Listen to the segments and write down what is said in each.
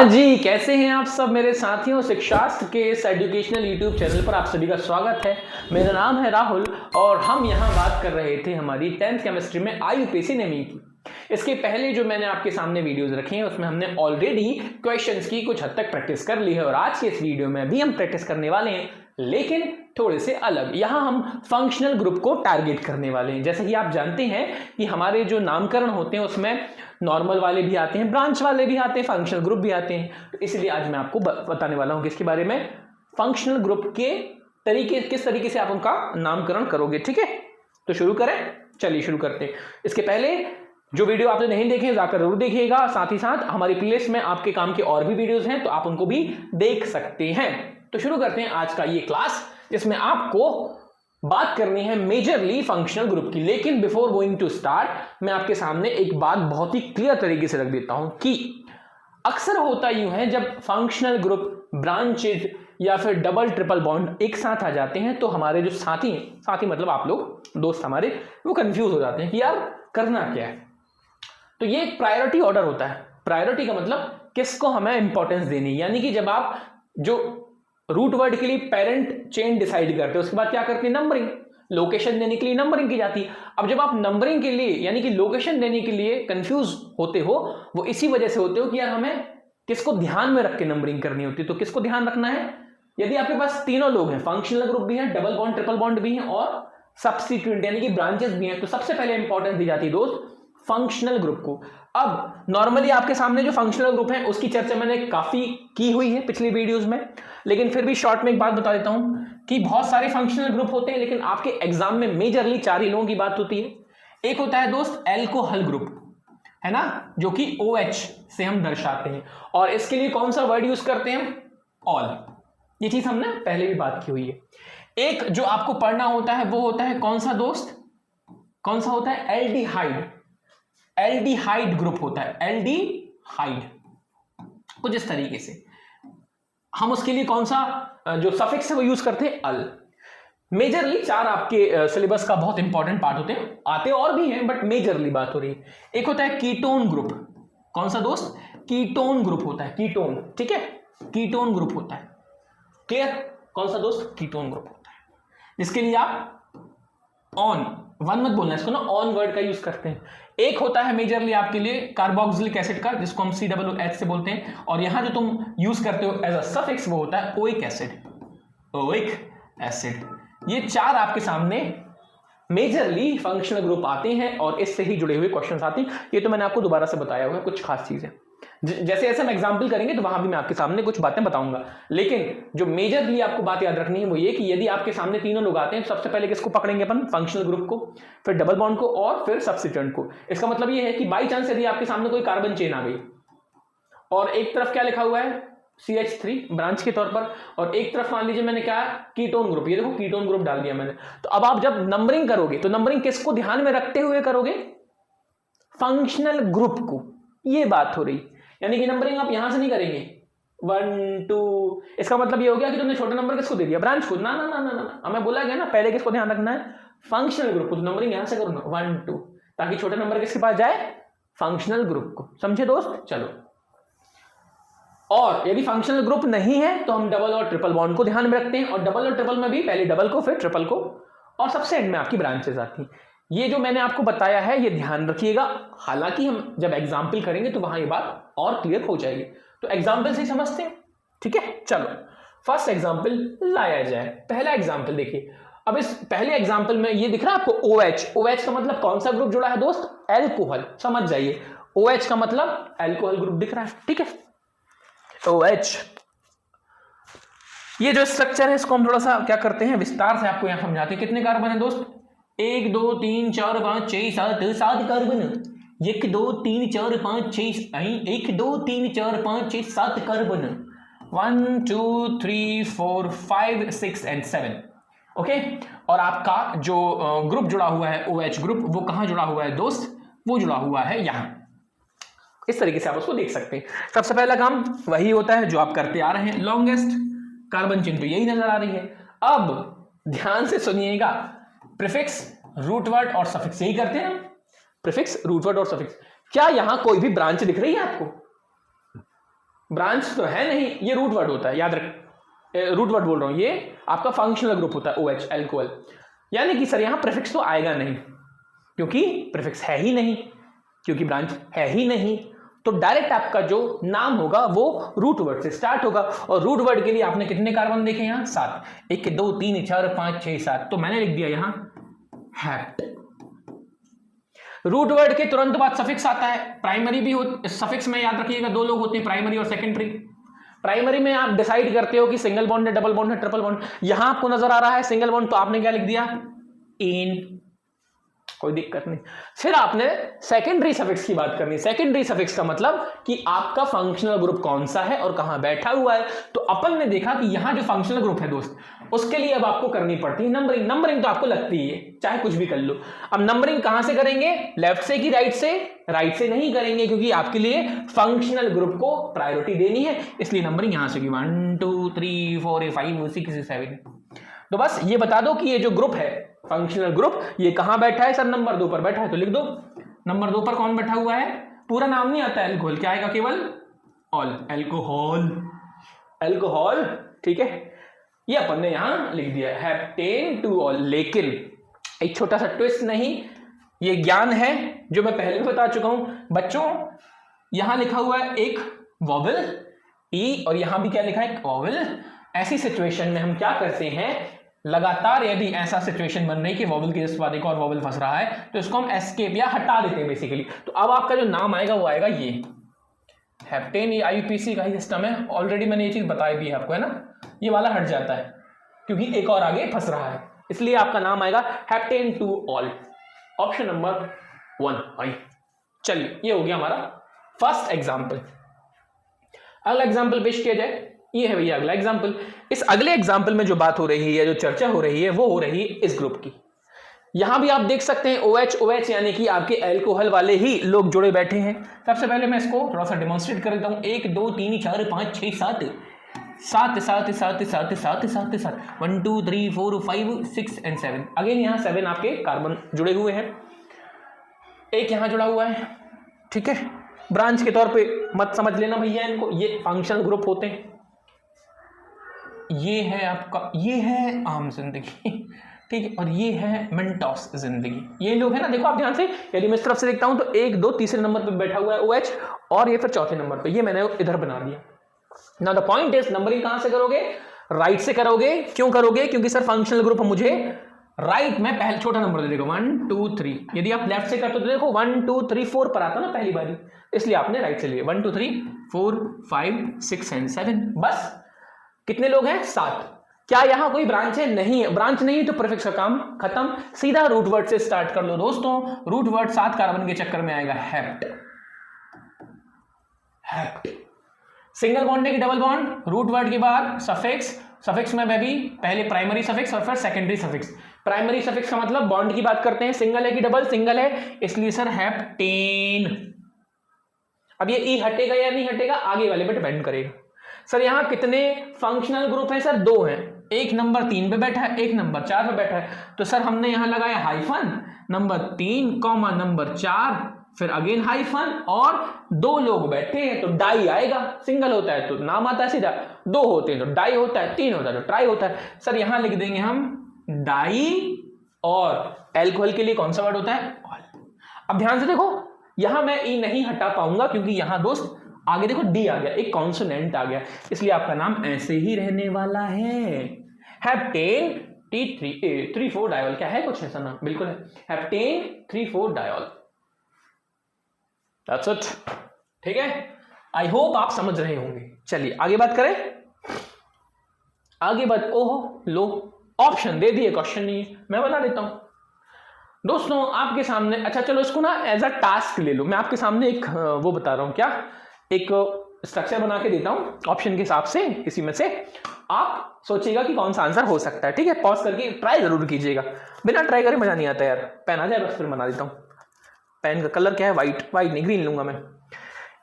हाँ जी, कैसे हैं आप सब मेरे साथियों। शिक्षाशास्त्र के इस एजुकेशनल यूट्यूब चैनल पर आप सभी का स्वागत है। मेरा नाम है राहुल और हम यहाँ बात कर रहे थे हमारी 10th केमिस्ट्री में IUPAC नेमी की। इसके पहले जो मैंने आपके सामने वीडियोस रखे हैं उसमें हमने ऑलरेडी क्वेश्चंस की कुछ हद तक प्रैक्टिस कर ली है और आज के इस वीडियो में भी हम प्रैक्टिस करने वाले हैं, लेकिन थोड़े से अलग। यहाँ हम फंक्शनल ग्रुप को टारगेट करने वाले हैं। जैसे कि आप जानते हैं कि हमारे जो नामकरण होते हैं उसमें नॉर्मल वाले भी आते हैं, ब्रांच वाले भी आते हैं, फंक्शनल ग्रुप भी आते हैं। तो इसलिए आज मैं आपको बताने वाला हूं किसके बारे में, फंक्शनल ग्रुप के तरीके, किस तरीके से आप उनका नामकरण करोगे। ठीक है, तो शुरू करें। चलिए शुरू करते हैं। इसके पहले जो वीडियो आपने नहीं देखे जाकर जरूर देखिएगा। साथ ही साथ हमारी प्लेलिस्ट में आपके काम के और भी वीडियोस हैं तो आप उनको भी देख सकते हैं। तो शुरू करते हैं आज का ये क्लास, जिसमें आपको बात करनी है मेजरली फंक्शनल ग्रुप की। लेकिन बिफोर गोइंग टू स्टार्ट मैं आपके सामने एक बात बहुत ही क्लियर तरीके से रख देता हूं कि अक्सर होता यूं है जब फंक्शनल ग्रुप, ब्रांचेज या फिर डबल ट्रिपल बॉन्ड एक साथ आ जाते हैं तो हमारे जो साथी मतलब आप लोग, दोस्त हमारे, वो कंफ्यूज हो जाते हैं कि यार करना क्या है। तो ये एक प्रायोरिटी ऑर्डर होता है। प्रायोरिटी का मतलब किसको हमें इंपॉर्टेंस देनी, यानी कि जब आप जो रूट वर्ड के लिए पेरेंट चेन डिसाइड करते हैं उसके बाद क्या करते हैं, नंबरिंग, लोकेशन देने के लिए नंबरिंग की जाती है। अब जब आप नंबरिंग के लिए यानी कि लोकेशन देने के लिए कंफ्यूज होते हो, वो इसी वजह से होते हो कि यार हमें किसको ध्यान में रख के नंबरिंग करनी होती है। तो किसको ध्यान रखना है, यदि आपके पास तीनों लोग हैं, फंक्शनल ग्रुप भी है, डबल बॉन्ड ट्रिपल बॉन्ड भी है और सब्स्टिट्यूएंट यानी कि ब्रांचेस भी हैं, तो सबसे पहले इंपॉर्टेंस दी जाती है दोस्त फंक्शनल ग्रुप को। अब नॉर्मली आपके सामने जो फंक्शनल ग्रुप है उसकी चर्चा मैंने काफी की हुई है पिछली वीडियोस में, लेकिन फिर भी शॉर्ट में एक बात बता देता हूं कि बहुत सारे फंक्शनल ग्रुप होते हैं, लेकिन आपके एग्जाम में मेजरली 4 ही लोगों की बात होती है। एक होता है दोस्त एल्कोहल ग्रुप, है ना, जो कि OH से हम दर्शाते हैं, और इसके लिए कौन सा वर्ड यूज करते हैं, ऑल। ये चीज हमने पहले भी बात की हुई है। एक जो आपको पढ़ना होता है वो होता है कौन सा दोस्त, कौन सा होता है, एल्डिहाइड। एल्डिहाइड ग्रुप होता है, एल्डिहाइड। कुछ इस तरीके से हम उसके लिए कौन सा जो सफिक्स है वो यूज करते हैं, अल। मेजरली 4 आपके सिलेबस का बहुत इंपॉर्टेंट पार्ट होते हैं, आते और भी हैं बट मेजरली बात हो रही है। एक होता है कीटोन ग्रुप। कौन सा दोस्त, कीटोन ग्रुप होता है, कीटोन। ठीक है, कीटोन ग्रुप होता है, क्लियर। कौन सा दोस्त, कीटोन ग्रुप होता है, जिसके लिए आप ऑन, वन मत बोलना इसको ना, ऑन वर्ड का यूज करते हैं। एक होता है मेजरली आपके लिए कार्बोक्सिलिक एसिड का, जिसको हम COOH से बोलते हैं, और यहां जो तुम यूज करते हो एज अ सफिक्स वो होता है ओइक एसिड, ओइक एसिड। ये 4 आपके सामने मेजरली फंक्शनल ग्रुप आते हैं और इससे ही जुड़े हुए क्वेश्चंस आते हैं। ये तो मैंने आपको दोबारा से बताया हुआ है, कुछ खास चीजें जैसे जैसे हम एग्जाम्पल करेंगे तो वहां भी मैं आपके सामने कुछ बातें बताऊंगा, लेकिन जो मेजरली आपको बात याद रखनी है वो ये कि यदि आपके सामने तीनों लोग आते हैं, सबसे पहले किसको पकड़ेंगे अपन, फंक्शनल ग्रुप को, फिर डबल बॉन्ड को और फिर सब्स्टिट्यूएंट को। इसका मतलब ये है कि बाई चांस यदि आपके सामने कोई कार्बन चेन आ गई और एक तरफ क्या लिखा हुआ है, CH3 ब्रांच के तौर पर, और एक तरफ मान लीजिए मैंने क्या, कीटोन ग्रुप, ये देखो कीटोन ग्रुप डाल दिया मैंने। तो अब आप जब नंबरिंग करोगे तो नंबरिंग किसको ध्यान में रखते हुए करोगे, फंक्शनल ग्रुप को। ये बात हो रही, यानी कि नंबरिंग आप यहां से नहीं करेंगे 1 2। इसका मतलब ये हो गया कि तुमने छोटा नंबर किसको दे दिया, ब्रांच को। ना ना ना ना ना, हमें बोला गया ना पहले किसको ध्यान रखना है, फंक्शनल ग्रुप को। तो नंबरिंग यहां से करो ना 1 2, ताकि छोटे नंबर किसके पास जाए, फंक्शनल ग्रुप को। समझे दोस्त, चलो। और यदि फंक्शनल ग्रुप नहीं है तो हम डबल और ट्रिपल बॉन्ड को ध्यान में रखते हैं, और डबल और ट्रिपल में भी पहले डबल को फिर ट्रिपल को, और सबसे एंड में आपकी ब्रांचेस आती हैं। ये जो मैंने आपको बताया है ये ध्यान रखिएगा, हालांकि हम जब एग्जाम्पल करेंगे तो वहां ये बात और क्लियर हो जाएगी। तो एग्जाम्पल से ही समझते हैं, ठीक है। चलो फर्स्ट एग्जाम्पल लाया जाए। पहला एग्जाम्पल देखिए। अब इस पहले एग्जाम्पल में ये दिख रहा है आपको OH। OH का मतलब कौन सा ग्रुप जुड़ा है दोस्त, एल्कोहल। समझ जाइए, OH का मतलब एल्कोहल ग्रुप दिख रहा है, ठीक है। OH, ये जो स्ट्रक्चर है इसको हम थोड़ा सा क्या करते हैं, विस्तार से आपको यहां समझाते हैं। कितने कार्बन है दोस्त, 1 2 3 4 5 6 7 कार्बन। 1 2 3 4 5 6 1 2 3 4 5 6 7 कार्बन। 1 2 3 4 5 6 एंड 7। ओके, और आपका जो ग्रुप जुड़ा हुआ है OH ग्रुप, वो कहां जुड़ा हुआ है दोस्त, वो जुड़ा हुआ है यहां। इस तरीके से आप उसको देख सकते हैं। सबसे पहला काम वही होता है जो आप करते आ रहे हैं, लॉन्गेस्ट कार्बन चेन तो यही नजर आ रही है। अब ध्यान से सुनिएगा, प्रीफिक्स, रूट वर्ड और सफिक्स यही करते हैं, प्रीफिक्स, रूट वर्ड और सफिक्स। क्या यहां कोई भी ब्रांच दिख रही है आपको, ब्रांच तो है नहीं, ये रूट वर्ड होता है, याद रख, रूट वर्ड बोल रहा हूं, ये आपका फंक्शनल ग्रुप होता है OH अल्कोहल। यानी कि सर यहां प्रीफिक्स तो आएगा नहीं, क्योंकि प्रीफिक्स है ही नहीं, क्योंकि ब्रांच है ही नहीं, तो डायरेक्ट आपका जो नाम होगा वो रूट वर्ड से स्टार्ट होगा। और रूट वर्ड के लिए आपने कितने कार्बन देखे यहां? 7, 1 2 3 4 5 6 7, तो मैंने लिख दिया यहां हेप्ट। रूट वर्ड के तुरंत बाद सफिक्स आता है, प्राइमरी भी हो, सफिक्स में याद रखिएगा 2 लोग होते हैं, प्राइमरी और सेकेंडरी। प्राइमरी में आप डिसाइड करते हो कि सिंगल बॉन्ड है, डबल बॉन्ड है, ट्रिपल बॉन्ड। यहां आपको नजर आ रहा है सिंगल बॉन्ड, तो आपने क्या लिख दिया? इन, कोई दिक्कत नहीं। फिर आपने सेकेंडरी सफिक्स की बात करनी। सेकेंडरी सफिक्स का मतलब कि आपका फंक्शनल ग्रुप कौन सा है और कहां बैठा हुआ है। तो अपन ने देखा कि यहां जो फंक्शनल ग्रुप है दोस्त, उसके लिए अब आपको करनी पड़ती है नंबरिंग। नंबरिंग तो आपको लगती है, चाहे कुछ भी कर लो। अब नंबरिंग कहां से करेंगे? लेफ्ट से कि राइट से? राइट से नहीं करेंगे, क्योंकि आपके लिए फंक्शनल ग्रुप को प्रायोरिटी देनी है, इसलिए नंबरिंग यहां से होगी 1 2 3 4 5 6 7। तो बस ये बता दो कि ये जो ग्रुप है फंक्शनल ग्रुप, ये कहां बैठा है? सर नंबर 2 पर बैठा है, तो लिख दो नंबर 2 पर कौन बैठा हुआ है? पूरा नाम नहीं आता है अल्कोहल, क्या आएगा? केवल ऑल, अल्कोहल, अल्कोहल, ठीक है। ये अपन ने यहां लिख दिया हेप्टेन टू ऑल। लेकिन एक छोटा सा ट्विस्ट, नहीं, ये ज्ञान है जो मैं पहले भी बता चुका हूं बच्चों। यहां लिखा हुआ है एक वॉवेल ई, और यहां भी क्या लिखा है? वॉवेल। ऐसी सिचुएशन में हम क्या करते हैं, लगातार यदि ऐसा सिचुएशन बन रही कि वॉवेल के बाद एक और वॉवेल फंस रहा है, तो इसको हम एस्केप या हटा देते हैं बेसिकली। तो अब आपका जो नाम आएगा वो आएगा ये हेप्टेन। ये IUPAC का ही सिस्टम है, ऑलरेडी मैंने ये चीज बताई भी है आपको, है ना। ये वाला हट जाता है क्योंकि एक और आगे फंस रहा है, इसलिए आपका नाम आएगा heptane two ol. Option number 1 आई। चलिए, ये हो गया हमारा फर्स्ट एग्जाम्पल। अगला एग्जाम्पल पेश किया जाए, ये है भैया अगला एग्जाम्पल। इस अगले एग्जाम्पल में जो बात हो रही है, जो चर्चा हो रही है, वो हो रही है इस ग्रुप की। यहां भी आप देख सकते हैं OH OH, यानी कि आपके अल्कोहल वाले ही लोग जुड़े बैठे हैं। सबसे पहले मैं इसको थोड़ा सा डेमोन्स्ट्रेट कर देता हूं। 1 2 3 4 5 6 7 7 7 7 7 7 7 7 1 2 3 4 5 6 एंड 7। अगेन यहां 7 आपके कार्बन जुड़े हुए हैं, एक यहां जुड़ा हुआ है, ठीक है। ब्रांच के तौर पे मत समझ लेना भैया इनको, ये फंक्शनल ग्रुप होते हैं। ये है आपका, ये है आम जिंदगी, ठीक है, और ये है मेंटोस जिंदगी। ये लोग है ना, देखो आप ध्यान से, यदि मैं इस तरफ से देखता हूं तो 1 2 तीसरे नंबर पे बैठा हुआ है OH, और ये फिर चौथे नंबर पे, ये मैंने इधर बना दिया। Now the point is, numbering कहां से करोगे? राइट से करोगे। क्यों करोगे? क्योंकि सर फंक्शनल ग्रुप मुझे राइट में पहले छोटा नंबर दे देगा 1 2 3। यदि आप लेफ्ट से करते तो देखो 1 2 3 4 पर आता ना पहली बारी, इसलिए आपने राइट से लिए 1 2 3 4 5 6 एंड 7। बस कितने लोग हैं? 7। क्या यहां कोई ब्रांच है? नहीं है। ब्रांच नहीं तो प्रीफिक्स का काम खत्म, सीधा रूट वर्ड से स्टार्ट कर लो दोस्तों। रूट वर्ड 7 कार्बन के चक्कर में आएगा हेप्ट। हेप्ट सिंगल बॉन्ड है कि डबल बॉन्ड? रूट वर्ड के बाद सफिक्स, सफिक्स में भी पहले प्राइमरी सफिक्स और फिर सेकेंडरी सफिक्स। प्राइमरी सफिक्स का मतलब बॉन्ड की बात करते हैं, सिंगल है कि डबल? सिंगल है, इसलिए सर हेप्टेन। अब ये ई हटेगा या नहीं हटेगा, आगे वाले पे डिपेंड करेगा। सर यहां कितने फंक्शनल ग्रुप हैं? सर 2 हैं, एक नंबर 3 पे बैठा है, एक नंबर 4 पे बैठा है। तो सर हमने यहां लगाया हाइफन, नंबर 3 कॉमा नंबर 4, फिर अगेन हाइफन, और 2 लोग बैठे हैं तो डाई आएगा। सिंगल होता है तो नाम आता है सीधा, 2 होते हैं तो डाई होता है, 3 होता है तो ट्राई होता है। सर यहां लिख देंगे हम डाई, और अल्कोहल के लिए कौन सा वर्ड होता है? ऑल। अब ध्यान से देखो, यहां मैं ई नहीं हटा पाऊंगा क्योंकि यहां दोस्त आगे देखो डी आ गया, एक कॉन्सोनेंट आ गया, इसलिए आपका नाम ऐसे ही रहने वाला है हेप्टेन T3 डायोल। क्या है कुछ ऐसा नाम? बिल्कुल है, हेप्टेन 3 डायोल। दैट्स इट, ठीक है। आई होप आप समझ रहे होंगे। चलिए आगे बात करें, आगे बात। ओहो लो, ऑप्शन दे दिए, क्वेश्चन नहीं है, मैं बना देता हूं दोस्तों आपके सामने। अच्छा चलो इसको ना एज अ टास्क ले लो। मैं आपके सामने एक वो बता रहा हूं, क्या एक स्ट्रक्चर बना के देता हूं ऑप्शन के हिसाब से, इसी में से आप सोचिएगा कि कौन सा आंसर हो सकता है, ठीक है। पॉज करके ट्राई जरूर कीजिएगा, बिना ट्राई करे मजा नहीं आता यार। पेन आ जाए बस, फिर बना देता हूं। पेन का कलर क्या है? व्हाइट, व्हाइट नहीं ग्रीन लूंगा मैं।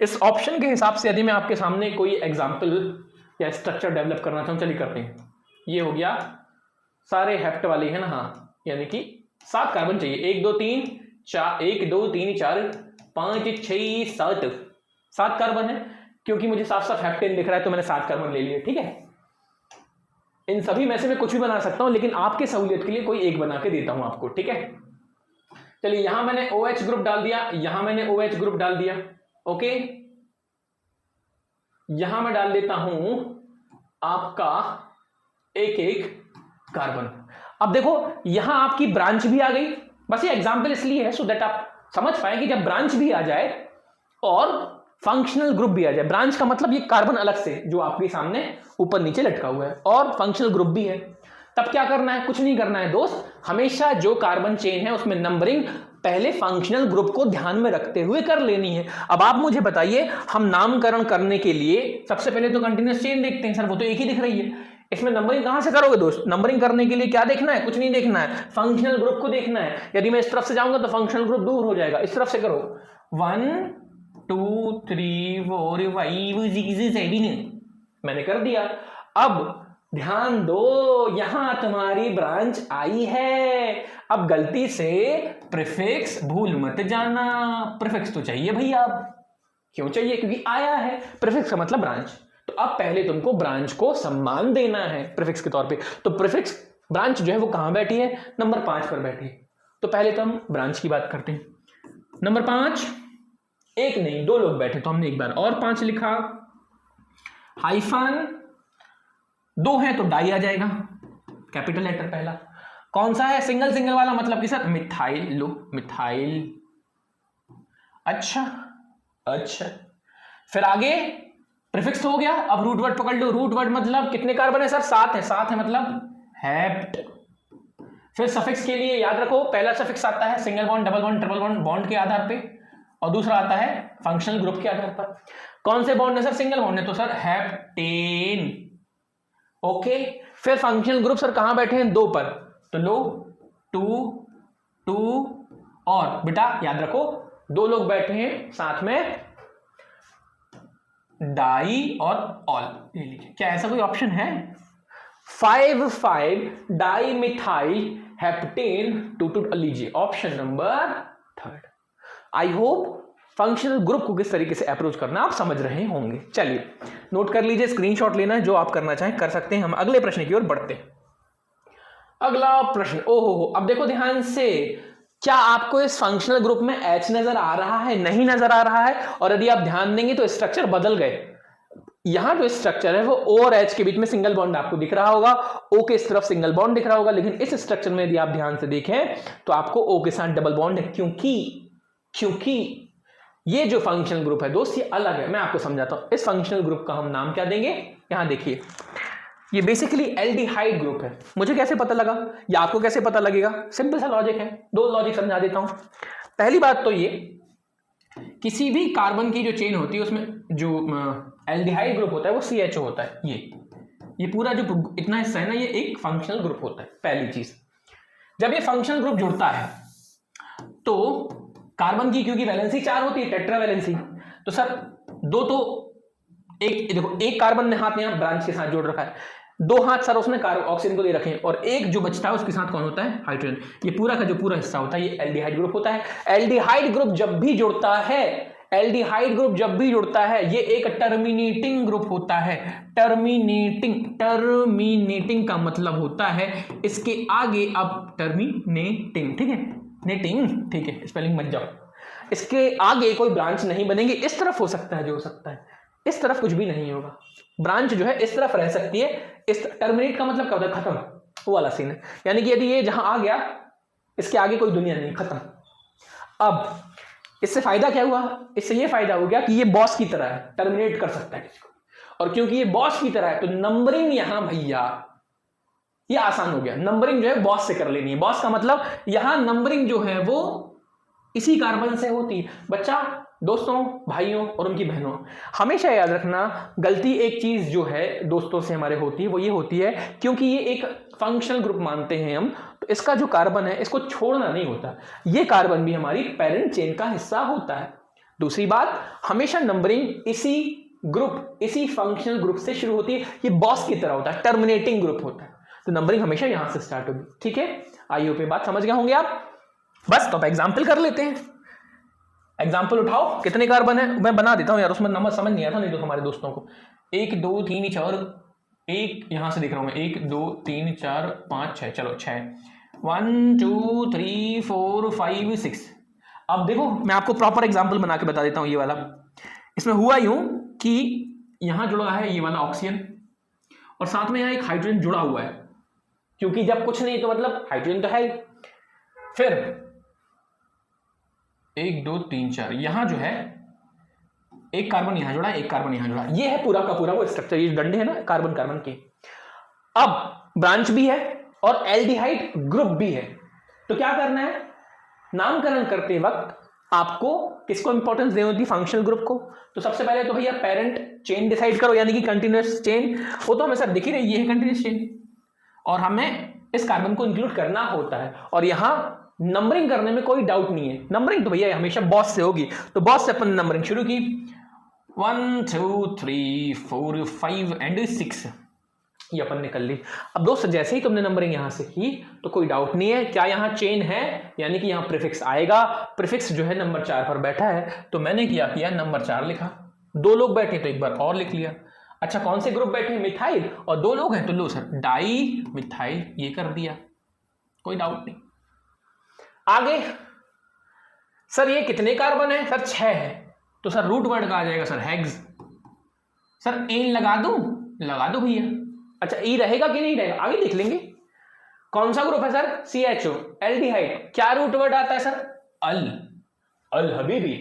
इस ऑप्शन के हिसाब से यदि मैं आपके सामने कोई एग्जाम्पल या स्ट्रक्चर डेवलप करना चाहूँ, चलिए करते हैं। ये हो गया, सारे हेप्ट वाले हैं ना, हाँ, यानी कि 7 कार्बन चाहिए। 1 2 3 4 1 2 3 4 5 6 7 कार्बन है। क्योंकि मुझे साफ साफ हेप्टेन दिख रहा है तो मैंने 7 कार्बन ले लिए, ठीक है। इन सभी में से मैं कुछ भी बना सकता हूं, लेकिन आपके सहूलियत के लिए कोई एक बना के देता हूं आपको, ठीक है। चलिए यहां मैंने OH ग्रुप डाल दिया, यहां मैंने OH ग्रुप डाल दिया, ओके। यहां मैं डाल देता हूं आपका एक एक कार्बन। अब देखो यहां आपकी ब्रांच भी आ गई, बस ये एग्जांपल इसलिए है सो दैट आप समझ पाए कि जब ब्रांच भी आ जाए और फंक्शनल ग्रुप भी आ जाए। ब्रांच का मतलब ये कार्बन अलग से जो आपके सामने ऊपर नीचे लटका हुआ है, और फंक्शनल ग्रुप भी है, तब क्या करना है? कुछ नहीं करना है दोस्त, हमेशा जो कार्बन चेन है उसमें नंबरिंग पहले फंक्शनल ग्रुप को ध्यान में रखते हुए कर लेनी है। अब आप मुझे बताइए, हम नामकरण करने के लिए सबसे पहले तो कंटीन्यूअस चेन देखते हैं। सर वो तो एक ही दिख रही है, इसमें नंबरिंग कहां से करोगे दोस्त? नंबरिंग करने के लिए क्या देखना है? कुछ नहीं देखना है, फंक्शनल ग्रुप को देखना है। यदि मैं इस तरफ से जाऊंगा तो फंक्शनल ग्रुप दूर हो जाएगा, इस तरफ से करो। 1 2 3 4 5 6 7 मैंने कर दिया। अब ध्यान दो, यहां तुम्हारी ब्रांच आई है। अब गलती से प्रीफिक्स भूल मत जाना, प्रीफिक्स तो चाहिए भैया। अब क्यों चाहिए? क्योंकि आया है, प्रीफिक्स का मतलब ब्रांच। तो अब पहले तुमको ब्रांच को सम्मान देना है प्रीफिक्स के तौर पे। तो प्रीफिक्स ब्रांच जो है वो कहां बैठी है? नंबर 5 पर बैठी है। तो पहले तो हम ब्रांच की बात करते हैं। नंबर 5, एक नहीं 2 लोग बैठे, तो हमने एक बार और 5 लिखा। हाइफन 2 है तो डाई आ जाएगा, कैपिटल लेटर पहला। कौन सा है? सिंगल सिंगल वाला, मतलब कि सर मिथाइल। लो मिथाइल, अच्छा अच्छा। फिर आगे प्रीफिक्स हो गया। अब रूट वर्ड पकड़ लो। रूट वर्ड मतलब कितने कार्बन है सर? 7 है। 7 है मतलब हेप्ट। फिर सफिक्स के लिए याद रखो, पहला सफिक्स आता है single bond, double bond, triple bond, bond के आधार पे, और दूसरा आता है फंक्शनल ग्रुप के आधार पर। कौन से बॉन्ड है सर? सिंगल बॉन्ड है, तो सर हेप्टेन, ओके। फिर फंक्शनल ग्रुप सर कहां बैठे हैं? 2 पर, तो लो 2 2 और बेटा याद रखो 2 लोग बैठे हैं साथ में, डाई और ऑल ले लीजिए। क्या ऐसा कोई ऑप्शन है? 5 डाई मिथाइल हेप्टेन 2 लीजिए, option number 3। I hope functional group को किस तरीके से अप्रोच करना आप समझ रहे होंगे। चलिए नोट कर लीजिए, स्क्रीनशॉट लेना है, जो आप करना चाहें कर सकते हैं। हम अगले प्रश्न की ओर बढ़ते हैं। अगला प्रश्न, ओहो, अब देखो ध्यान से, क्या आपको इस फंक्शनल ग्रुप में H नजर आ रहा है? नहीं नजर आ रहा है। और यदि आप ध्यान देंगे तो स्ट्रक्चर बदल गए। यहां जो स्ट्रक्चर है वो O और H के बीच में सिंगल बॉन्ड आपको दिख रहा होगा, O के इस तरफ सिंगल बॉन्ड दिख रहा होगा, लेकिन इस स्ट्रक्चर में यदि आप ध्यान से देखें तो आपको O के साथ डबल बॉन्ड है। क्योंकि ये जो फंक्शनल ग्रुप है दोस्त ये अलग है। मैं आपको समझाता हूं। इस फंक्शनल ग्रुप का हम नाम क्या देंगे? यहां देखिए, ये बेसिकली एल्डिहाइड ग्रुप है। मुझे कैसे पता लगा या आपको कैसे पता लगेगा? सिंपल सा लॉजिक है, 2 लॉजिक समझा देता हूं। पहली बात तो ये, किसी भी कार्बन की जो चेन होती है उसमें जो एल्डिहाइड ग्रुप होता है वो CHO होता है। ये पूरा जो इतना हिस्सा है ना, ये एक फंक्शनल ग्रुप होता है। पहली चीज, जब ये फंक्शनल ग्रुप जुड़ता है तो कार्बन की क्योंकि वैलेंसी 4 होती है, टेट्रा वैलेंसी, तो सर 2 तो एक देखो, एक कार्बन ने हाथ यहां ब्रांच के साथ जोड़ रखा है, 2 हाथ सर उसने ऑक्सीजन को दे रखे हैं, और एक जो बचता है उसके साथ कौन होता है? हाइड्रोजन। ये पूरा का जो पूरा हिस्सा होता है ये एल्डिहाइड ग्रुप होता है। एल्डिहाइड ग्रुप जब भी जुड़ता है, एल्डिहाइड ग्रुप जब भी जुड़ता है ये एक टर्मिनेटिंग ग्रुप होता है। टर्मिनेटिंग का मतलब होता है इसके आगे, अब टर्मिनेटिंग, ठीक है, नेटिंग, ठीक है, स्पेलिंग मत जाओ, इसके आगे कोई ब्रांच नहीं बनेगी। इस तरफ हो सकता है जो हो सकता है, इस तरफ कुछ भी नहीं होगा। ब्रांच जो है इस तरफ रह सकती है। इस टर्मिनेट का मतलब क्या होता है? खत्म, वो वाला सीन है। यानी कि यदि ये जहां आ गया, इसके आगे कोई दुनिया नहीं, खत्म। अब इससे फायदा क्या हुआ? इससे ये फायदा हो गया कि ये बॉस की तरह है, टर्मिनेट कर सकता है किसी को, और क्योंकि ये बॉस की तरह है तो नंबरिंग यहां भैया ये आसान हो गया। नंबरिंग जो है बॉस से कर लेनी है। बॉस का मतलब यहां नंबरिंग जो है वो इसी कार्बन से होती है। बच्चा, दोस्तों, भाइयों और उनकी बहनों, हमेशा याद रखना, गलती एक चीज जो है दोस्तों से हमारे होती है वो ये होती है, क्योंकि ये एक फंक्शनल ग्रुप मानते हैं हम, तो इसका जो कार्बन है इसको छोड़ना नहीं होता। ये कार्बन भी हमारी पेरेंट चेन का हिस्सा होता है। दूसरी बात, हमेशा नंबरिंग इसी ग्रुप, इसी फंक्शनल ग्रुप से शुरू होती है। ये बॉस की तरह होता है, टर्मिनेटिंग ग्रुप होता है, तो नंबरिंग हमेशा यहां से स्टार्ट होगी। ठीक है, आई होप ये बात समझ गए होंगे आप। बस तो अब एग्जाम्पल कर लेते हैं। एग्जाम्पल उठाओ, कितने कार्बन है मैं बना देता हूं यार, उसमें नंबर समझ नहीं आता नहीं तो हमारे दोस्तों को। 1 2 3 4, एक यहां से देख रहा हूं मैं, 1 2 3 4 5 6, चलो 6, 1 2 3 4 5 6। अब देखो मैं आपको प्रॉपर एग्जाम्पल बना के बता देता हूं। ये वाला इसमें हुआ यूं कि यहां जुड़ा है ये वाला ऑक्सीजन और साथ में यहां एक हाइड्रोजन जुड़ा हुआ है, क्योंकि जब कुछ नहीं तो मतलब हाइड्रोजन तो है ही। फिर 1 2 3 4 यहां जो है एक कार्बन यहां जुड़ा, एक कार्बन यहां जुड़ा, ये है पूरा का पूरा वो स्ट्रक्चर, ये डंडे है ना कार्बन कार्बन के। अब ब्रांच भी है और एल्डिहाइड ग्रुप भी है, तो क्या करना है, नामकरण करते वक्त आपको किसको इंपॉर्टेंस देनी होती है, फंक्शनल ग्रुप को। तो सबसे पहले तो भैया पेरेंट चेन डिसाइड करो, यानी कि कंटिन्यूअस चेन, वो तो हमें सर दिख ही रही है, ये है कंटिन्यूअस चेन और हमें इस कार्बन को इंक्लूड करना होता है। और यहां नंबरिंग करने में कोई डाउट नहीं है, नंबरिंग तो भैया हमेशा बॉस से होगी, तो बॉस से अपन नंबरिंग शुरू की 1 2 3 4 5 एंड 6, ये अपन ने कर ली। अब दोस्त जैसे ही तुमने नंबरिंग यहां से की तो कोई डाउट नहीं है, क्या यहां चेन है, यानी कि यहां प्रीफिक्स आएगा। प्रीफिक्स जो है नंबर 4 पर बैठा है, तो मैंने क्या किया, नंबर 4 लिखा। 2 लोग बैठे तो एक बार और लिख लिया। अच्छा कौन से ग्रुप बैठे, मिथाइल, और 2 लोग हैं तो लो सर डाई मिथाइल, ये कर दिया, कोई डाउट नहीं। आगे सर ये कितने कार्बन है, सर 6 है, तो सर रूट वर्ड का आ जाएगा सर हेक्स। सर एन लगा दो भैया। अच्छा ई रहेगा कि नहीं रहेगा, आगे देख लेंगे। कौन सा ग्रुप है सर, CHO एल्डिहाइड, क्या रूट वर्ड आता है सर, अल हबीबी।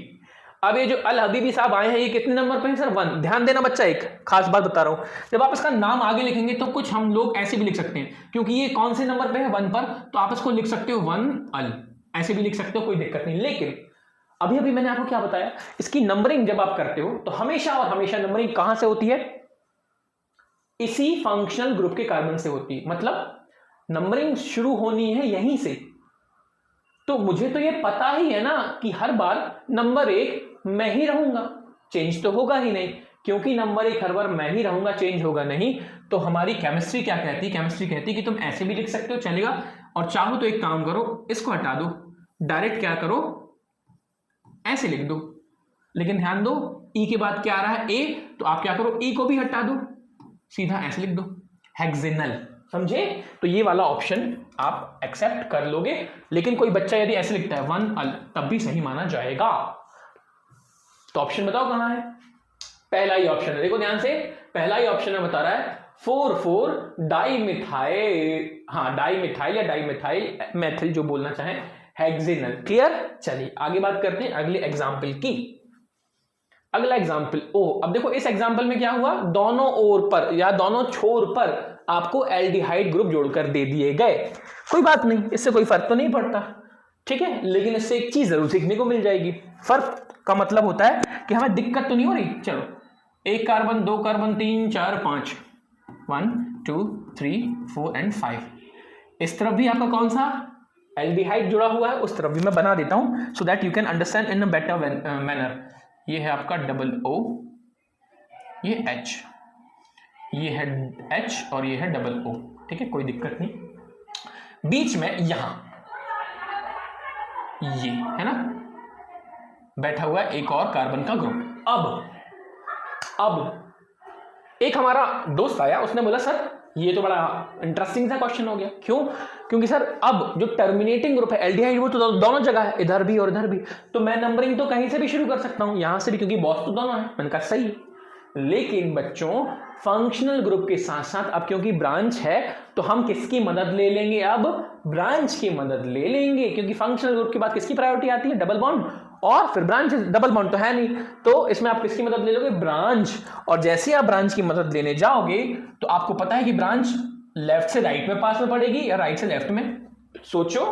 अब ये जो अल हबीबी साहब आए हैं, ये कितने नंबर पे हैं सर, 1। ध्यान देना बच्चा, एक खास बात बता रहा हूं, जब आप इसका नाम आगे लिखेंगे तो कुछ हम लोग ऐसे भी लिख सकते हैं, क्योंकि ये कौन से नंबर पे है, 1 पर, तो आप इसको लिख सकते हो 1 अल, ऐसे भी लिख सकते हो, कोई दिक्कत नहीं। लेकिन अभी मैंने आपको क्या बताया, इसकी नंबरिंग जब आप करते हो तो हमेशा और हमेशा नंबरिंग कहां से होती है, इसी फंक्शनल ग्रुप के कार्बन से होती है, मतलब नंबरिंग शुरू होनी है यहीं से। तो मुझे तो ये पता ही है ना कि हर बार नंबर 1 मैं ही रहूंगा, चेंज तो होगा ही नहीं, क्योंकि नंबर 1 हर बार मैं ही रहूंगा, चेंज होगा नहीं। तो हमारी केमिस्ट्री क्या कहती है, केमिस्ट्री कहती है कि तुम ऐसे भी लिख सकते हो चलेगा, और चाहो तो एक काम करो, इसको हटा दो, डायरेक्ट क्या करो ऐसे लिख दो। लेकिन ध्यान दो ई के बाद क्या आ रहा है, ए, तो आप क्या करो ई को भी हटा दो, सीधा ऐसे लिख दो हेक्सेनल, समझे। तो ये वाला ऑप्शन आप एक्सेप्ट कर लोगे, लेकिन कोई बच्चा यदि ऐसे लिखता है 1 अल, तब भी सही माना जाएगा। तो ऑप्शन बताओ कहां है, पहला ही ऑप्शन है, देखो ध्यान से, पहला ही ऑप्शन में बता रहा है 4 डाई मिथाइल, हाँ डाई मिथाइल या डाई मिथाइल मैथिल जो बोलना चाहें, हेक्सेनल। क्लियर, चलिए आगे बात करते हैं अगले एग्जाम्पल की। अगला एग्जाम्पल अब देखो इस एग्जाम्पल में क्या हुआ, दोनों ओर पर या दोनों छोर पर आपको एल्डिहाइड ग्रुप जोड़कर दे दिए गए। कोई बात नहीं, इससे कोई फर्क तो नहीं पड़ता, ठीक है, लेकिन इससे एक चीज जरूर सीखने को मिल जाएगी। फर्क का मतलब होता है कि हमें दिक्कत तो नहीं हो रही, चलो 1 कार्बन 2 कार्बन 3 4 5, 1 2 3 4 एंड 5, इस तरफ भी आपका कौन सा एल्डिहाइड जुड़ा हुआ है, उस तरफ भी मैं बना देता हूं so that you can understand in a better manner. ये है आपका डबल O, ये H, ये है H और ये है डबल O, ठीक है, कोई दिक्कत नहीं। बीच में यहां ये है ना बैठा हुआ है एक और कार्बन का ग्रुप। अब एक हमारा दोस्त आया, उसने बोला सर ये तो बड़ा इंटरेस्टिंग सा क्वेश्चन हो गया। क्यों, क्योंकि सर अब जो टर्मिनेटिंग ग्रुप है एल्डिहाइड वो तो दोनों जगह है, इधर भी और इधर भी, तो मैं नंबरिंग तो कहीं से भी शुरू कर सकता हूं, यहां से भी, क्योंकि बॉस तो दोनों है। मैंने कहा सही, लेकिन बच्चों फंक्शनल ग्रुप के साथ साथ अब क्योंकि ब्रांच है तो हम किसकी मदद ले लेंगे, अब ब्रांच की मदद ले लेंगे, क्योंकि फंक्शनल ग्रुप के बाद किसकी प्रायोरिटी आती है, डबल बॉन्ड, और फिर ब्रांच, डबल बॉन्ड तो है नहीं, तो इसमें आप किसकी मदद ले लोगे, ब्रांच। और जैसे आप ब्रांच की मदद लेने जाओगे तो आपको पता है कि ब्रांच लेफ्ट से राइट में पास में पड़ेगी या राइट से लेफ्ट में, सोचो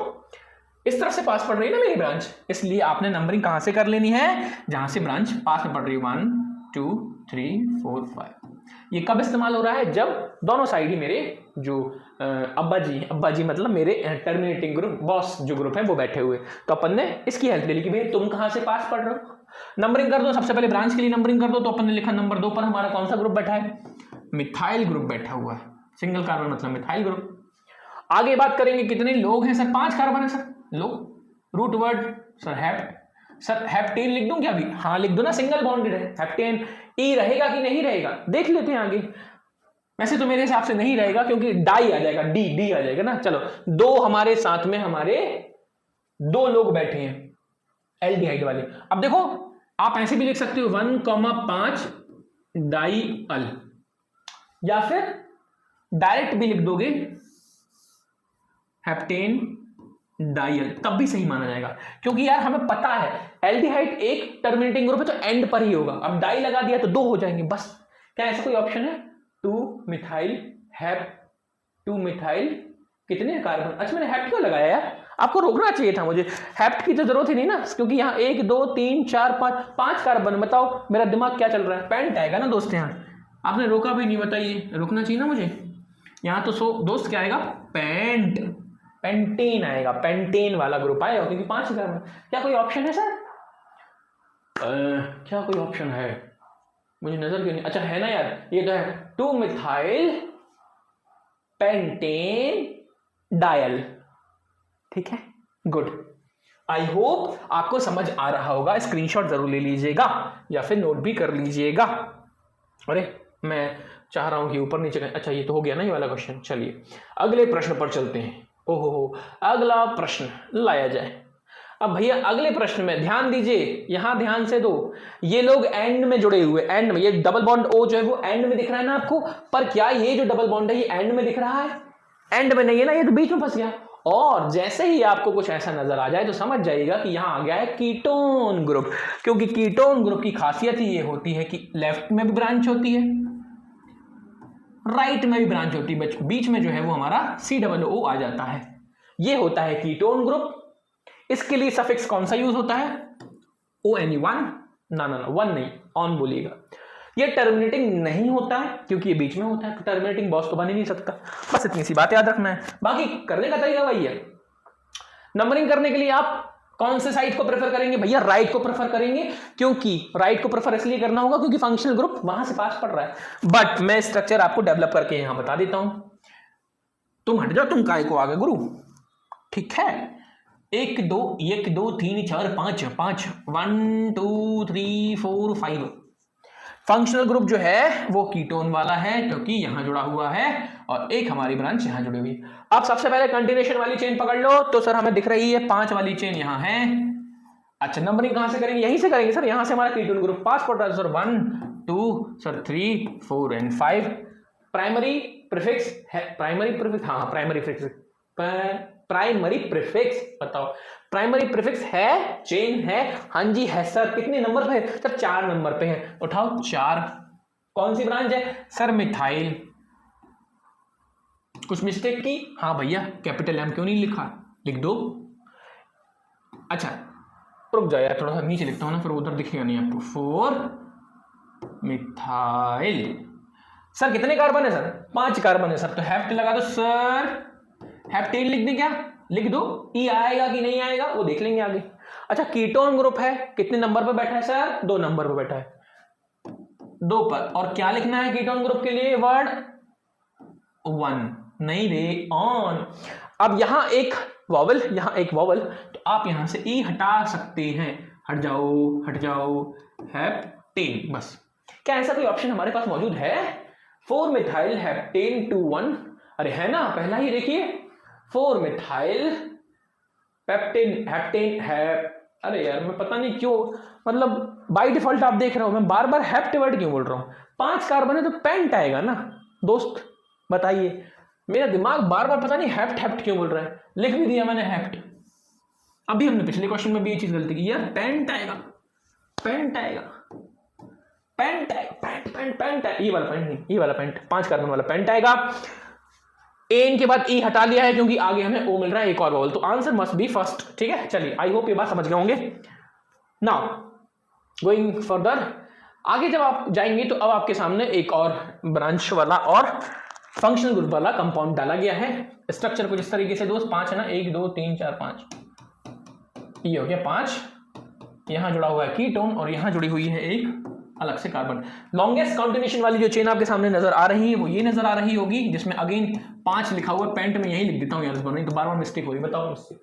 इस तरफ से पास पड़ रही है ना मेरी ब्रांच, इसलिए आपने नंबरिंग कहां से कर लेनी है, जहां से ब्रांच पास में पड़ रही है, 1 2 3 4 5। ये कब इस्तेमाल हो रहा है, जब दोनों साइड ही मेरे जो अब्बा जी मतलब मेरे टर्मिनेटिंग ग्रुप, बॉस जो ग्रुप है वो बैठे हुए, तो अपन ने इसकी हेल्प ले ली कि भाई तुम कहां से पास पढ़ रहे हो, नंबरिंग कर दो। सबसे पहले ब्रांच के लिए नंबरिंग कर दो, तो अपन ने लिखा नंबर 2 पर हमारा कौन सा ग्रुप बैठा है, मिथाइल ग्रुप बैठा हुआ है, सिंगल कार्बन मतलब मिथाइल ग्रुप। आगे बात करेंगे कितने लोग हैं सर, 5 कार्बन है सर, लोग, root word sir have, sir heptane लिख दूं क्या अभी? हाँ लिख दो ना, सिंगल बॉन्डेड है हेप्टेन। ई रहेगा कि नहीं रहेगा देख लेते हैं आगे। वैसे तो मेरे हिसाब से नहीं रहेगा क्योंकि डाई आ जाएगा, डी आ जाएगा ना। चलो दो हमारे साथ में हमारे दो लोग बैठे हैं एल्डिहाइड वाले। अब देखो आप ऐसे भी लिख सकते हो 1,5 डाई अल, या फिर डायरेक्ट भी लिख दोगे हेप्टेन डाइल, तब भी सही माना जाएगा क्योंकि यार हमें पता है एल्डिहाइड एक टर्मिनेटिंग ग्रुप है तो एंड पर ही होगा। अब डाई लगा दिया तो दो हो जाएंगे बस। क्या ऐसा कोई ऑप्शन है? 2 मिथाइल हेप 2 मिथाइल कितने कार्बन? अच्छा मैंने हेप्ट क्यों लगाया यार, आपको रोकना चाहिए था मुझे। हेप्ट की तो जरूरत ही नहीं ना क्योंकि यहाँ 1 2 3 4 5 कार्बन। बताओ मेरा दिमाग क्या चल रहा है? पेंट आएगा ना दोस्त, यहाँ आपने रोका भी नहीं, बताइए रोकना चाहिए ना मुझे। यहाँ तो दोस्त क्या आएगा? पेंटेन आएगा, पेंटेन वाला ग्रुप आएगा क्योंकि 5 कार्बन। क्या कोई ऑप्शन है सर? क्या कोई ऑप्शन है? मुझे नजर क्यों नहीं, अच्छा है ना यार, ये तो है 2 मिथाइल पेंटेन डायल। ठीक है, गुड। आई होप आपको समझ आ रहा होगा। स्क्रीनशॉट जरूर ले लीजिएगा या फिर नोट भी कर लीजिएगा। अरे मैं चाह रहा हूं कि ऊपर नीचे, अच्छा ये तो हो गया ना ये वाला क्वेश्चन। चलिए अगले प्रश्न पर चलते हैं। ओहो अगला प्रश्न लाया जाए। अब भैया अगले प्रश्न में ध्यान दीजिए, यहां ध्यान से दो। ये लोग एंड में जुड़े हुए, एंड में, ये डबल बॉन्ड ओ जो है वो एंड में दिख रहा है ना आपको, पर क्या ये जो डबल बॉन्ड है ये एंड में दिख रहा है? एंड में नहीं है ना, ये तो बीच में फंस गया। और जैसे ही आपको कुछ ऐसा नजर आ जाए तो समझ जाइएगा कि यहां आ गया है कीटोन ग्रुप, क्योंकि कीटोन ग्रुप की खासियत ही ये होती है कि लेफ्ट में भी ब्रांच होती है, राइट में भी ब्रांच होती है, बीच में जो है वो हमारा COO आ जाता है। ये होता है कीटोन ग्रुप। इसके लिए सफिक्स कौन सा यूज होता है? ONE1, ना 1 नहीं, ऑन बोलिएगा। ये टर्मिनेटिंग नहीं होता है क्योंकि ये बीच में होता है, तो टर्मिनेटिंग बॉस तो बन ही नहीं सकता। बस इतनी सी बात याद रखना है, बाकी करने का तरीका वही है। नंबरिंग करने के लिए आप कौन से साइड को प्रेफर करेंगे? भैया राइट को प्रेफर करेंगे, क्योंकि राइट को प्रेफर इसलिए करना होगा क्योंकि फंक्शनल ग्रुप वहां से पास पड़ रहा है। बट मैं स्ट्रक्चर आपको डेवलप करके यहां बता देता हूं। तुम हट जाओ, तुम काय को आगे गुरु। ठीक है, 1 2 3 4 5 1 2 3 4 5। फंक्शनल ग्रुप जो है वो कीटोन वाला है क्योंकि यहां जुड़ा हुआ है और एक हमारी ब्रांच यहां जुड़ी हुई है। अब सबसे पहले कंटिन्यूएशन वाली चेन पकड़ लो, तो सर हमें दिख रही है 5 वाली चेन यहां है। अच्छा नंबरिंग कहां से करेंगे? यहीं से करेंगे सर, यहां से हमारा कीटोन ग्रुप 5 पड़ रहा है sir. 1 2 sir 3 4 and 5। Primary prefix है, प्राइमरी प्रीफिक्स, हाँ प्राइमरी प्रीफिक्स, प्राइमरी प्रीफिक्स बताओ। प्राइमरी प्रीफिक्स है, चेन है, हाँ जी है सर। कितने नंबर पे है सर? 4 नंबर पे है, उठाओ 4। कौन सी ब्रांच है सर? मिथाइल। कुछ मिस्टेक की? हाँ भैया कैपिटल M क्यों नहीं लिखा? लिख दो। अच्छा रुक जाओ यार, थोड़ा सा नीचे लिखता हूं ना, फिर उधर दिखेगा नहीं आपको। 4 मिथाइल। सर कितने कार्बन है सर? 5 कार्बन है सर, तो हेप्ट लगा दो सर। हेप्टेन लिख दें क्या? लिख दो। ई आएगा कि नहीं आएगा वो देख लेंगे आगे। अच्छा कीटोन ग्रुप है, कितने नंबर पर बैठा है सर? 2 नंबर पर बैठा है, 2 पर। और क्या लिखना है कीटोन ग्रुप के लिए? वर्ड 1 नहीं रे, ऑन। अब यहां एक वॉवल, यहां एक वॉवल, तो आप यहां से ई हटा सकते हैं। हट जाओ हट जाओ, हेप्टेन बस। क्या ऐसा कोई ऑप्शन हमारे पास मौजूद है? 4 मिथाइल हेप्टेन 2 1। अरे है ना, पहला ही देखिए 4 मिथाइल पेप्टेन हेप्टेन है। अरे यार मैं पता नहीं क्यों, मतलब बाय डिफॉल्ट आप देख रहे हो मैं बार बार हेप्ट वर्ड क्यों बोल रहा हूं। 5 कार्बन है तो पेंट आएगा ना दोस्त, बताइए। मेरा दिमाग बार बार पता नहीं हेप्ट हेप्ट क्यों बोल रहा है। लिख भी दिया मैंने हेप्ट। अभी हमने पिछले क्वेश्चन में भी ये चीज गलती की यार, पेंट आएगा, पेंट आएगा, पेंट आएगा, पेंट आएगा। ये वाला पेंट नहीं, ये वाला पेंट, 5 कार्बन वाला पेंट आएगा। एन के बाद ई हटा लिया है क्योंकि आगे हमें ओ मिल रहा है एक और वॉवल, तो आंसर मस्ट बी फर्स्ट। ठीक है, चलिए आई होप ये बात समझ गए होंगे। नाउ गोइंग फर्दर, आगे जब आप जाएंगे तो अब आपके सामने एक और ब्रांच वाला और फंक्शनल ग्रुप वाला कंपाउंड डाला गया है। स्ट्रक्चर कुछ इस तरीके से दोस्त, 5 है ना, 1 2 3 4 5, ये हो गया 5। यहां जुड़ा हुआ है कीटोन और यहां जुड़ी हुई है एक अलग से कार्बन। लॉन्गेस्ट कॉन्टिन्यूएशन वाली जो चेन आपके सामने नजर आ रही है वो ये नजर आ रही होगी, जिसमें अगेन 5 लिखा हुआ, पेंट में यही लिख देता हूं यार, नहीं तो बार बार मिस्टेक हो रही। बताओ मुझसे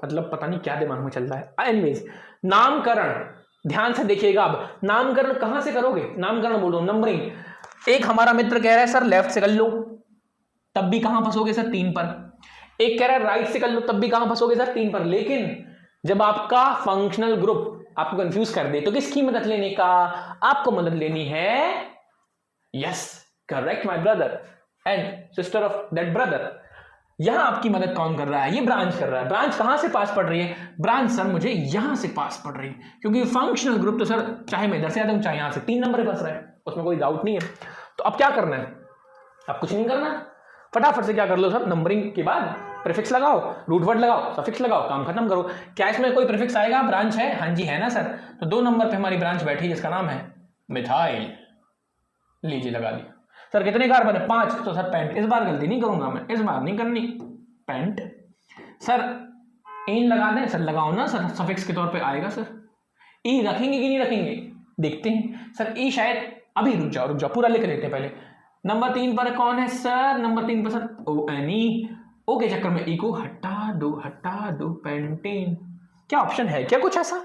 मतलब पता नहीं क्या दिमाग में चल रहा है। एनीवेज, नामकरण ध्यान से देखिएगा। अब नामकरण कहां से करोगे? नामकरण बोल रहा हूं, नंबरिंग। एक हमारा मित्र कह रहा है सर लेफ्ट से कर लो, तब भी कहां फंसोगे सर? 3 पर। एक कह रहा है राइट से कर लो, तब भी कहां फंसोगे सर? 3 पर। लेकिन जब आपका फंक्शनल ग्रुप आपको कंफ्यूज कर दे तो किसकी मदद लेने का? आपको मदद लेनी है, yes correct my brother and sister of that brother. यहां आपकी मदद कौन कर रहा है? ये ब्रांच कर रहा है। ब्रांच कहां से पास पड़ रही है? ब्रांच सर मुझे यहां से पास पड़ रही है, क्योंकि फंक्शनल ग्रुप तो सर चाहे मैं इधर से आता हूं चाहे यहां से 3 नंबर पे फंस रहा है, उसमें कोई डाउट नहीं है। तो अब क्या करना है? अब कुछ नहीं करना, फटाफट से क्या कर लो सर, नंबरिंग के बाद प्रीफिक्स लगाओ, रूट वर्ड लगाओ, सफिक्स लगाओ, काम खत्म करो। क्या इसमें कोई प्रीफिक्स आएगा? ब्रांच है, हाँ जी है ना सर। तो 2 नंबर पे हमारी ब्रांच बैठी जिसका नाम है मिथाइल। लीजिए लगा दिया। सर कितने कार्बन है? 5। तो सर पेंट। इस बार गलती नहीं करूंगा मैं, इस बार नहीं करनी। पेंट। सर इन लगा दें? सर लगाओ ना सर, सफिक्स के तौर पे आएगा सर। ई रखेंगे कि नहीं रखेंगे देखते हैं सर। ई शायद अभी रुक जाओ पूरा लिख लेते हैं पहले। नंबर 3 पर कौन है सर? नंबर 3 पर सर ओ एन ई। ओ के चक्कर में ई को हटा दो पेंटेन। क्या ऑप्शन है क्या कुछ ऐसा?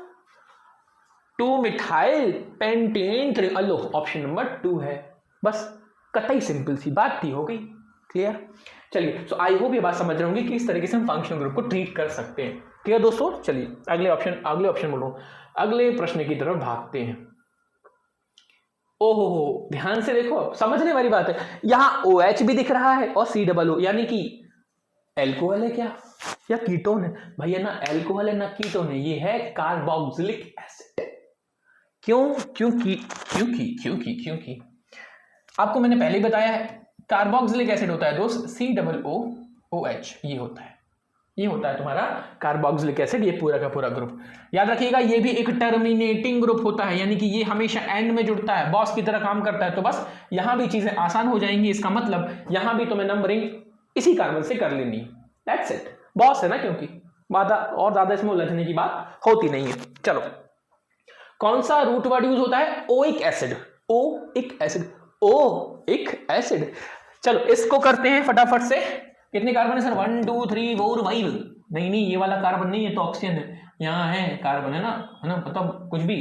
2 मिथाइल पेंटेन 3। अलो ऑप्शन नंबर 2 है। बस कतई सिंपल सी बात थी, हो गई क्लियर। चलिए, सो आई होप ये बात समझ रहे होंगे कि इस तरीके से हम फंक्शनल ग्रुप को ट्रीट कर सकते हैं। क्लियर दोस्तों? चलिए अगले ऑप्शन बोलो, अगले प्रश्न की तरफ भागते हैं। ओहो ध्यान से देखो, समझने वाली बात है। यहां OH भी दिख रहा है और COO, यानी कि एल्कोहल है क्या या कीटोन है? भैया ना एल्कोहल है ना कीटोन है, ये है कार्बोक्सिलिक एसिड। क्योंकि आपको मैंने पहले ही बताया है, कार्बोक्सिलिक एसिड होता है दोस्त COOH। ये होता है तुम्हारा कार्बोक्सिलिक एसिड, ये पूरा का पूरा ग्रुप। याद रखिएगा ये भी एक टर्मिनेटिंग ग्रुप होता है, यानी कि ये हमेशा एंड में जुड़ता है, बॉस की तरह काम करता है। तो बस यहां भी चीजें आसान हो जाएंगी। इसका मतलब यहां भी तुम्हें नंबरिंग इसी कार्बन से कर लेनी है। That's it. बॉस है ना, क्योंकि और ज्यादा इसमें उलझने की बात होती नहीं है। चलो, कौन सा रूट वर्ड यूज होता है? Oic acid. चलो इसको करते हैं फटाफट से। कितने कार्बन है सर? 1 2 3 4 5। नहीं ये वाला कार्बन नहीं है, तो ऑक्सीजन है। यहाँ है कार्बन, है ना, मतलब कुछ भी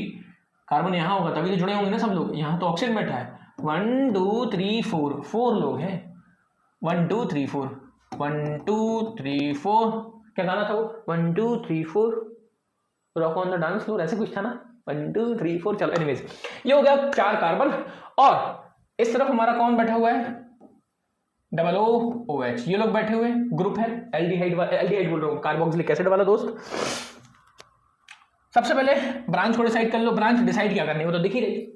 कार्बन यहाँ होगा तभी तो जुड़े होंगे ना सब लोग। यहाँ तो ऑक्सीजन बैठा है। 1 2 3 4 लोग हैं। 1 2 3 4 1 2 3 4। क्या गाना था वो? 1 2 3 4 rock on the dance floor, ऐसे कुछ था ना। 1 2 3 4। चलो एनीवेज, ये हो गया 4 कार्बन। और इस तरफ हमारा कौन बैठा हुआ है? OOH। ये लोग बैठे हुए ग्रुप है एल्डिहाइड बोल रहा हूं, कार्बोक्सिलिक एसिड वाला दोस्त। सबसे पहले ब्रांच को डिसाइड कर लो। ब्रांच डिसाइड क्या करनी है वो तो दिख ही रही।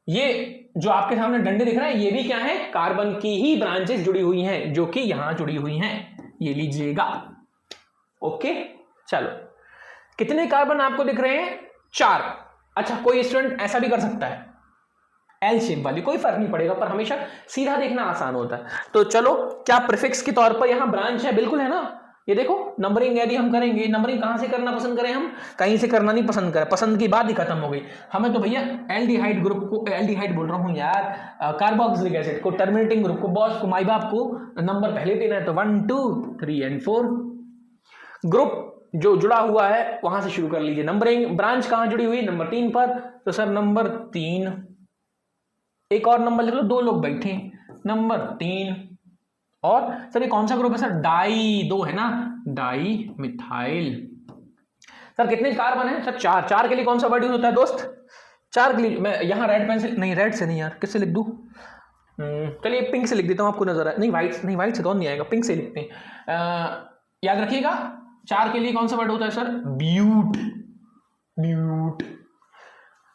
ये जो आपके सामने डंडे दिख रहे हैं, ये भी क्या है? कार्बन की ही ब्रांचेस जुड़ी हुई हैं, जो कि यहां जुड़ी हुई हैं। ये लीजिएगा। ओके चलो, कितने कार्बन आपको दिख रहे हैं? 4। अच्छा, कोई स्टूडेंट ऐसा भी कर सकता है एल शेप वाली, कोई फर्क नहीं पड़ेगा, पर हमेशा सीधा देखना आसान होता है। तो चलो, क्या प्रीफिक्स के तौर पर यहां ब्रांच है? बिल्कुल है ना। ये देखो, नंबरिंग यदि हम करेंगे, नंबरिंग कहां से करना पसंद करें? हम कहीं से करना नहीं पसंद करें, पसंद की बात ही खत्म हो गई। हमें तो भैया एल्डिहाइड ग्रुप को, एल्डिहाइड बोल रहा हूं यार, कार्बोक्सिलिक एसिड को, टर्मिनेटिंग ग्रुप को, बॉस को, माई बाप को नंबर पहले देना है। तो 1 2 3 एंड 4 ग्रुप जो जुड़ा हुआ है वहां से शुरू कर लीजिए नंबरिंग। ब्रांच कहां जुड़ी हुई? नंबर 3 पर। तो सर नंबर 3, एक और नंबर लिख लो, 2 लोग बैठे, नंबर 3। और सर ये कौन सा ग्रुप है सर? डाई 2 है ना, डाई मिथाइल। सर कितने कार्बन है सर? 4। 4 के लिए कौन सा वर्ड यूज होता है दोस्त? 4 के लिए मैं यहाँ रेड पेंसिल, नहीं रेड से नहीं यार, किससे लिख दूं? चलिए पिंक से लिख देता हूँ, आपको नजर आए। नहीं वाइट से तो नहीं आएगा, पिंक से लिखते हैं। याद रखिएगा 4 के लिए कौन सा वर्ड होता है सर?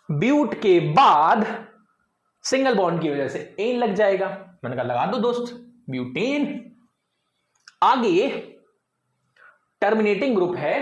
ब्यूट के बाद सिंगल बॉन्ड की वजह से एन लग जाएगा। मैंने कहा लगा दो दोस्त, ब्यूटेन। आगे टर्मिनेटिंग ग्रुप है,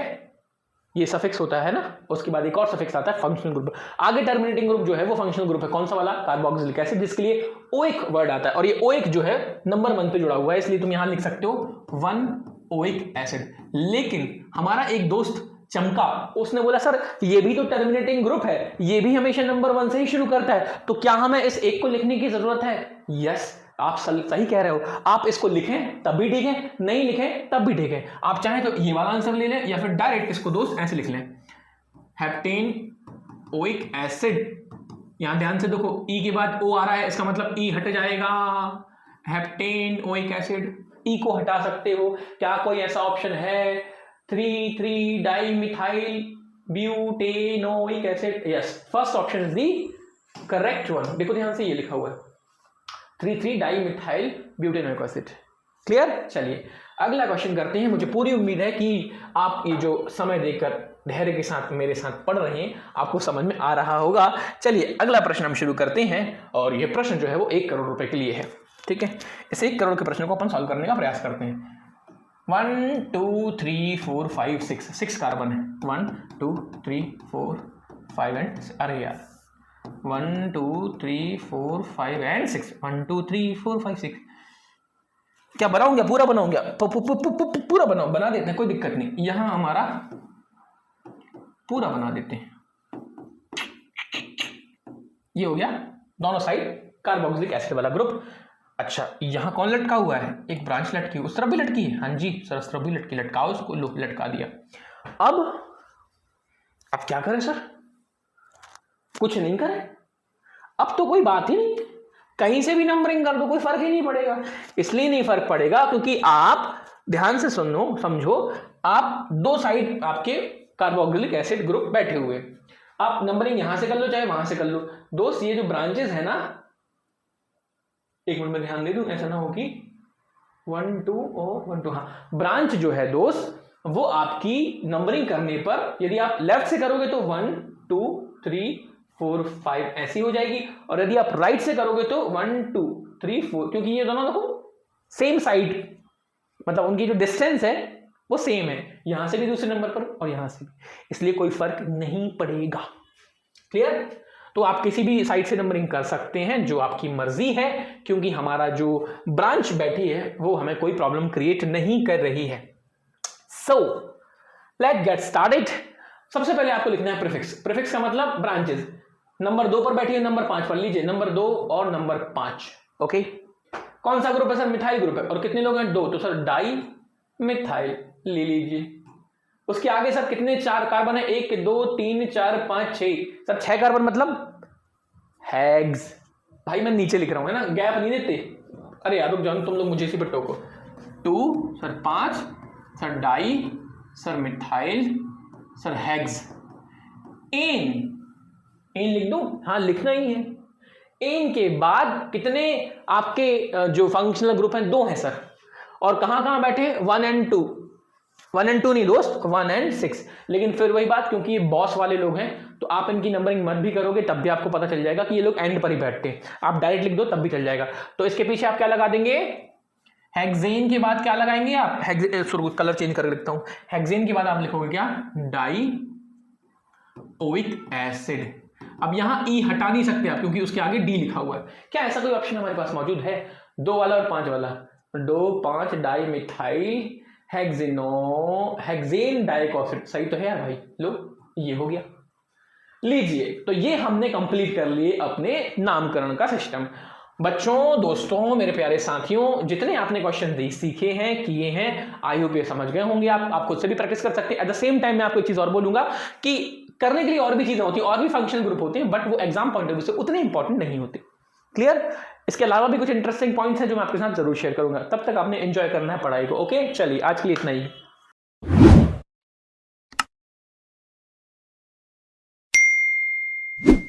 ये सफिक्स होता है ना, उसके बाद एक और सफिक्स आता है फंक्शनल ग्रुप। आगे टर्मिनेटिंग ग्रुप जो है वो फंक्शनल ग्रुप है। कौन सा वाला? कार्बोक्सिलिक एसिड, जिसके लिए ओइक वर्ड आता है। और ये ओइक जो है नंबर 1 पे जुड़ा हुआ है, इसलिए तुम यहां लिख सकते हो 1 ओइक एसिड। लेकिन हमारा एक दोस्त चमका, उसने बोला सर ये भी तो टर्मिनेटिंग ग्रुप है, ये भी हमेशा नंबर 1 से ही शुरू करता है, तो क्या हमें इस एक को लिखने की जरूरत है? यस, आप सही कह रहे हो। आप इसको लिखें तब भी ठीक है, नहीं लिखें तब भी ठीक है। आप चाहें तो ये वाला आंसर ले लें या फिर डायरेक्ट इसको दोस्त ऐसे लिख लें, हेप्टेन ओइक एसिड। यहां ध्यान से देखो, ई के बाद ओ आ रहा है, इसका मतलब ई हट जाएगा, हेप्टेन ओइक एसिड। ई को हटा सकते हो, क्या कोई ऐसा ऑप्शन है? 3,3 dimethyl butanoic acid. Yes, first option is the correct one. देखो ध्यान से, ये लिखा हुआ है 3,3 डाइमिथाइल ब्यूटेनोइक एसिड। क्लियर? चलिए अगला क्वेश्चन करते हैं। मुझे पूरी उम्मीद है कि आप ये जो समय देकर धैर्य के साथ मेरे साथ पढ़ रहे हैं, आपको समझ में आ रहा होगा। चलिए अगला प्रश्न हम शुरू करते हैं, और ये प्रश्न जो है वो 1 करोड़ रुपए के लिए है। ठीक है, इस 1 करोड़ के प्रश्न को अपन सॉल्व करने का प्रयास करते हैं। 1 2 3 4 5 6 कार्बन है। 1 2 3 4 5 एंड, अरे यार 1 2 3 4 5 एंड 6, 1 2 3 4 5 6। क्या बनाऊंगा? पूरा बनाऊंगा, पूरा बनाओ, बना देते हैं, कोई दिक्कत नहीं। यहां हमारा पूरा बना देते हैं, ये हो गया दोनों साइड कार्बोक्सिलिक एसिड वाला ग्रुप। अच्छा, यहां कौन लटका हुआ है? एक ब्रांच लटकी, उस तरफ भी लटकी है। हाँ जी सर, उस तरफ भी लटकी, लटकाओ उसको, लो लटका दिया। अब क्या करें सर? कुछ नहीं करें, अब तो कोई बात ही नहीं, कहीं से भी नंबरिंग कर दो, कोई फर्क ही नहीं पड़ेगा। इसलिए नहीं फर्क पड़ेगा क्योंकि आप ध्यान से सुनो, समझो, आप दो साइड आपके कार्बोक्सिलिक एसिड ग्रुप बैठे हुए, आप नंबरिंग यहां से कर लो चाहे वहां से कर लो। दोस्त ये जो ब्रांचेस है ना, एक मिनट में ध्यान दे दूं, ऐसा ना हो कि 1 2 और 1 2, हाँ, ब्रांच जो है दोस्त वो आपकी नंबरिंग करने पर यदि आप लेफ्ट से करोगे तो 1 2 3 4 5 ऐसी हो जाएगी, और यदि आप राइट से करोगे तो 1 2 3 4, क्योंकि ये दोनों देखो सेम साइड, मतलब उनकी जो डिस्टेंस है वो सेम है, यहां से भी दूसरे नंबर पर और यहां से भी, इसलिए कोई फर्क नहीं पड़ेगा। क्लियर? तो आप किसी भी साइड से नंबरिंग कर सकते हैं, जो आपकी मर्जी है, क्योंकि हमारा जो ब्रांच बैठी है वो हमें कोई प्रॉब्लम क्रिएट नहीं कर रही है। So let's get started. सबसे पहले आपको लिखना है प्रीफिक्स। प्रीफिक्स का मतलब ब्रांचेस। नंबर 2 पर बैठी है, नंबर 5 पर लीजिए, नंबर 2 और नंबर 5। ओके, कौन सा ग्रुप है सर? मिथाइल ग्रुप है, और कितने लोग हैं? 2, तो सर डाई मिथाइल ले लीजिए। उसके आगे सर कितने 4 कार्बन है? 1 2 3 4 5 6, सर 6 कार्बन मतलब हेक्स। भाई मैं नीचे लिख रहा हूं, है ना, गैप नहीं देते। अरे यार रुक जाओ, तुम लोग मुझे इसी पर टोको। 2 sir 5, sir di, sir methyl, sir hex. Ene लिख दूं? हाँ लिखना ही है। एन के बाद कितने आपके जो फंक्शनल ग्रुप हैं? 2 हैं सर, और कहां कहां बैठे? 1 एंड 2। 1 एंड 2 नहीं दोस्त, 1 एंड 6। लेकिन फिर वही बात, क्योंकि ये बॉस वाले लोग हैं तो आप इनकी नंबरिंग मत भी करोगे तब भी आपको पता चल जाएगा कि ये लोग एंड पर ही बैठते हैं। आप डायरेक्ट लिख दो तब भी चल जाएगा। तो इसके पीछे आप क्या लगा देंगे? हेक्सेन के बाद क्या लगाएंगे आप? कलर चेंज करके लिखता हूं। हेक्सेन के बाद आप लिखोगे क्या? Die oic acid. अब यहां ई हटा नहीं सकते आप, क्योंकि उसके आगे डी लिखा हुआ है। क्या ऐसा कोई ऑप्शन हमारे पास मौजूद है? 2 वाला और 5 वाला? 2 5 di methyl hexane dioic acid. सही तो है यार भाई, लो ये हो गया। लीजिए, तो ये हमने कंप्लीट कर लिए अपने नामकरण का सिस्टम। बच्चों, दोस्तों, मेरे प्यारे साथियों, जितने आपने क्वेश्चन सीखे हैं, किए हैं, आई होप ये समझ गए होंगे। आप खुद से भी प्रैक्टिस कर सकते हैं। एट द सेम टाइम मैं आपको एक चीज और बोलूंगा कि करने के लिए और भी चीजें होती हैं, और भी फंक्शनल ग्रुप होते हैं, बट वो एग्जाम पॉइंट ऑफ व्यू से उतने इंपॉर्टेंट नहीं होते। क्लियर? इसके अलावा भी कुछ इंटरेस्टिंग पॉइंट्स हैं जो मैं आपके साथ जरूर शेयर करूंगा। तब तक आपने एंजॉय करना है पढ़ाई को। ओके, चलिए आज के लिए इतना ही।